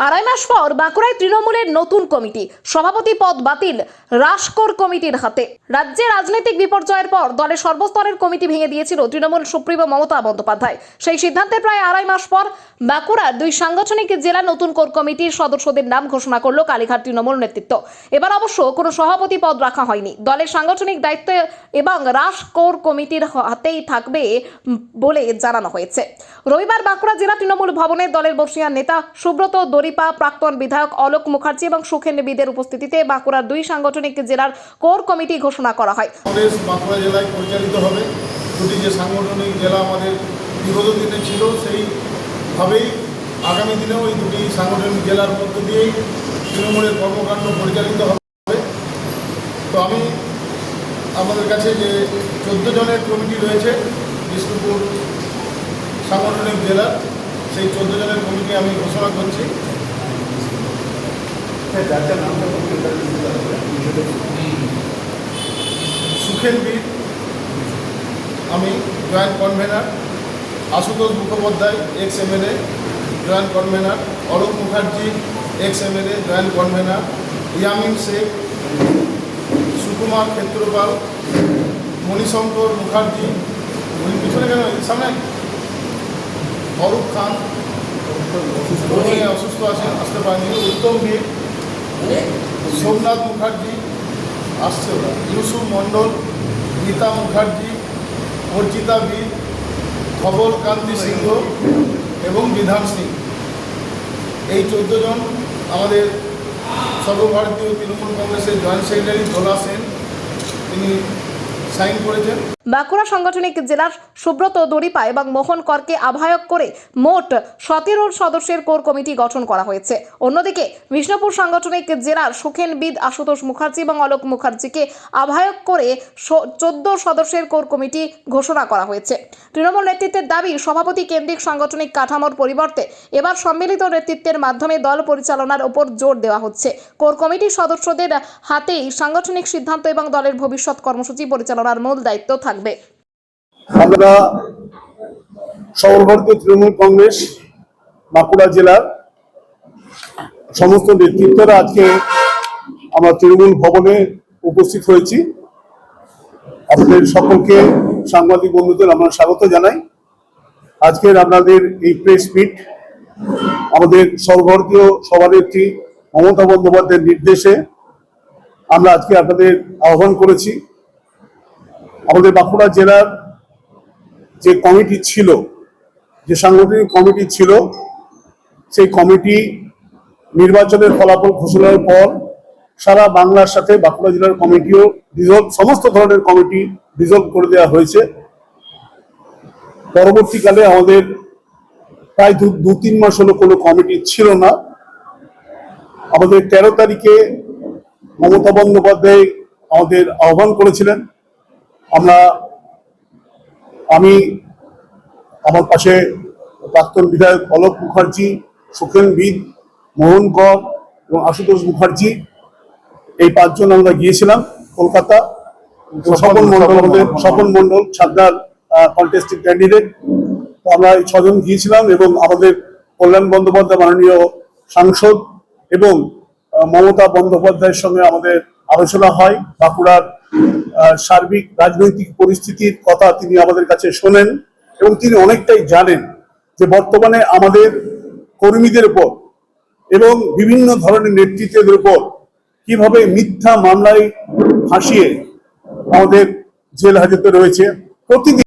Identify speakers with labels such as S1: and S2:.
S1: আড়াই মাস পর বাঁকুড়ায় তৃণমূলের নতুন কমিটি, সভাপতি পদ বাতিল রাসকোর কমিটির হাতে। রাজ্যে রাজনৈতিক বিপর্যয়ের পর দলের সর্বস্তরের কমিটি ভেঙে দিয়েছিল তৃণমূল সুপ্রিমো মমতা বন্দ্যোপাধ্যায়। সেই সিদ্ধান্তের প্রায় আড়াই মাস পর বাঁকুড়ার দুই সাংগঠনিক জেলা নতুন কোর কমিটির সদস্যদের নাম ঘোষণা করল কালীঘাট তৃণমূল নেতৃত্ব। এবার অবশ্য কোনো সভাপতি পদ রাখা হয়নি। দলের সাংগঠনিক দায়িত্ব এবং রাসকোর কমিটির হাতেই থাকবে বলে জানানো হয়েছে। রবিবার বাঁকুড়া জেলা তৃণমূল ভবনে দলের বর্ষিয়ান নেতা সুব্রত দরিপা, প্রাক্তন বিধায়ক অলোক মুখার্জি এবং সুখেনবিদের উপস্থিতিতে বাঁকুড়ার দুই সাংগঠনিক জেলার কোর কমিটি ঘোষণা করা হয়।
S2: বাঁকুড়া জেলায় পরিচালিত হবে। দুটি যে সাংগঠনিক জেলা আমাদের বিগত দিনে ছিল, সেইভাবেই আগামী দিনেও এই দুটি সাংগঠনিক জেলার মধ্য দিয়েই তৃণমূলের কর্মকাণ্ড পরিচালিত হবে। তো আমি আমাদের কাছে যে 14 জনের কমিটি রয়েছে বিষ্ণুপুর সাংগঠনিক জেলা, সেই 14 জনের কমিটি আমি ঘোষণা করছি। সুখেনবীর আমি joint convener, Ashutosh Mukhopadhyay x MLA joint convener, Alok Mukherjee x MLA joint convener, Yamin Sheikh, Sukumar Kshetrapal, Manishankar Mukherjee, পিছনে কেন সামনে, অরূপ খান অসুস্থ আছেন, আসতে পারেনি, উত্তম বীর, সোমনাথ মুখার্জি আসছে, ওরা ইউসুফ মণ্ডল, গীতা মুখার্জি, অর্জিতা বীর, ধবল কান্তি সিংহ এবং বিধান সিং। এই 14 জন আমাদের সর্বভারতীয় তৃণমূল কংগ্রেসের জয়েন্ট সেক্রেটারি ভোলা সেন তিনি সাইন করেছেন।
S1: বাঁকুড়া সাংগঠনিক জেলার সুব্রত দরিপা এবং মোহন করকে আহ্বায়ক করে মোট 17 সদস্যের কোর কমিটি গঠন করা হয়েছে। অন্যদিকে বিষ্ণুপুর সাংগঠনিক জেলার সুখেনবিদ আশুতোষ মুখার্জি এবং অলোক মুখার্জিকে আহ্বায়ক করে 14 সদস্যের কোর কমিটি ঘোষণা করা হয়েছে। তৃণমূল নেতৃত্বের দাবি, সভাপতি কেন্দ্রিক সাংগঠনিক কাঠামোর পরিবর্তে এবার সম্মিলিত নেতৃত্বের মাধ্যমে দল পরিচালনার উপর জোর দেওয়া হচ্ছে। কোর কমিটির সদস্যদের হাতেই সাংগঠনিক সিদ্ধান্ত এবং দলের ভবিষ্যৎ কর্মসূচি পরিচালনার মূল দায়িত্ব থাকবে।
S3: আমরা সর্বভারতীয় তৃণমূল কংগ্রেস বাঁকুড়া জেলার সমস্ত নেতৃত্বরা আজকে আমরা তৃণমূল ভবনে উপস্থিত হয়েছি। আপনাদের সকলকে, সাংবাদিক বন্ধুদের আমরা স্বাগত জানাই। আজকের আপনাদের এই প্রেস মিট আমাদের সর্বভারতীয় সভানেত্রী মমতা বন্দ্যোপাধ্যায়ের নির্দেশে আমরা আজকে আপনাদের আহ্বান করেছি। আমাদের বাঁকুড়া জেলার যে কমিটি ছিল, যে সাংগঠনিক কমিটি ছিল, সেই কমিটি নির্বাচনের ফলাফল ঘোষণার পর সারা বাংলার সাথে বাঁকুড়া জেলার কমিটিও ডিজলভ, সমস্ত ধরনের কমিটি ডিজলভ করে দেওয়া হয়েছে। পরবর্তীকালে আমাদের প্রায় 2-3 মাস হলো কোনো কমিটি ছিল না। আমাদের 13 তারিখে মমতা বন্দ্যোপাধ্যায় আমাদের আহ্বান করেছিলেন। আমি, আমার পাশে প্রাক্তন বিধায়ক অলোক মুখার্জি, সুখেনবিদ, মোহন কর এবং আশুতোষ মুখার্জি, এই 5 জন আমরা গিয়েছিলাম কলকাতা। স্বপন মণ্ডল ছাত্রার কন্টেস্টিং ক্যান্ডিডেট। আমরা এই 6 জন গিয়েছিলাম এবং আমাদের কল্যাণ বন্দ্যোপাধ্যায় মাননীয় সাংসদ এবং মমতা বন্দ্যোপাধ্যায়ের সঙ্গে আমাদের আলোচনা হয়। বাঁকুড়ার সার্বিক রাজনৈতিক পরিস্থিতির কথা তিনি আমাদের কাছে শোনেন এবং তিনি অনেকটাই জানেন যে বর্তমানে আমাদের কর্মীদের উপর এবং বিভিন্ন ধরনের নেতৃত্বের উপর কিভাবে মিথ্যা মামলায় ফাঁসিয়ে আমাদের জেল হাজতে রয়েছে। প্রতিদিন